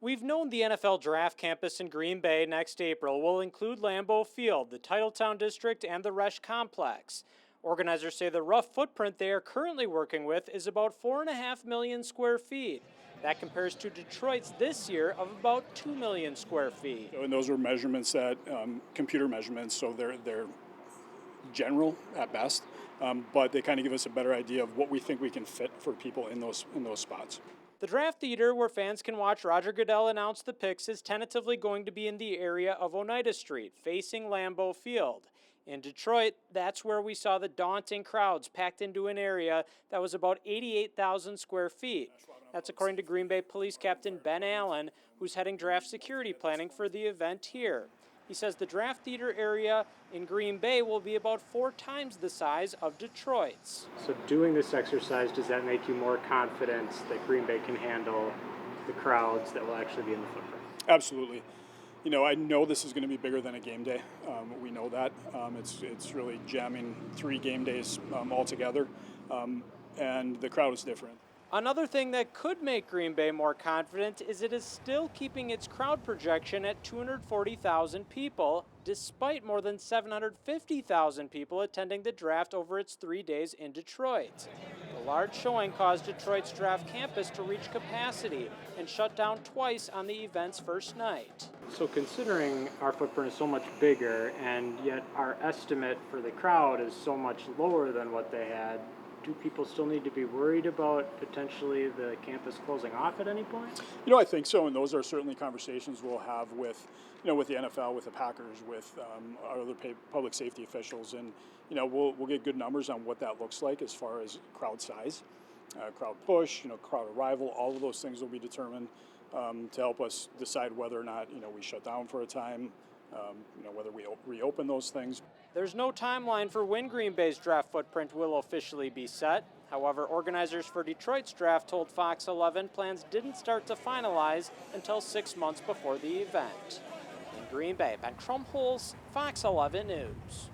We've known the NFL Draft Campus in Green Bay next April will include Lambeau Field, the Titletown District, and the Resch Complex. Organizers say the rough footprint they are currently working with is about 4.5 million square feet. That compares to Detroit's this year of about 2 million square feet. And those are measurements that computer measurements, so they're general at best, but they kind of give us a better idea of what we think we can fit for people in those spots. The Draft Theater, where fans can watch Roger Goodell announce the picks, is tentatively going to be in the area of Oneida Street, facing Lambeau Field. In Detroit, that's where we saw the daunting crowds packed into an area that was about 88,000 square feet. That's according to Green Bay Police Captain Ben Allen, who's heading draft security planning for the event here. He says the Draft Theater area in Green Bay will be about 4 times the size of Detroit's. So doing this exercise, does that make you more confident that Green Bay can handle the crowds that will actually be in the footprint? Absolutely. You know, I know this is going to be bigger than a game day. We know that. It's really jamming 3 game days all together, and the crowd is different. Another thing that could make Green Bay more confident is it is still keeping its crowd projection at 240,000 people, despite more than 750,000 people attending the draft over its 3 days in Detroit. The large showing caused Detroit's Draft Campus to reach capacity and shut down twice on the event's first night. So considering our footprint is so much bigger and yet our estimate for the crowd is so much lower than what they had, do people still need to be worried about potentially the campus closing off at any point? You know, I think so, and those are certainly conversations we'll have with, with the NFL, with the Packers, with our other public safety officials, and we'll get good numbers on what that looks like as far as crowd size, crowd push, crowd arrival. All of those things will be determined to help us decide whether or not we shut down for a time. Whether we reopen those things. There's no timeline for when Green Bay's draft footprint will officially be set. However, organizers for Detroit's draft told Fox 11 plans didn't start to finalize until 6 months before the event. In Green Bay, Ben Krumholz, Fox 11 News.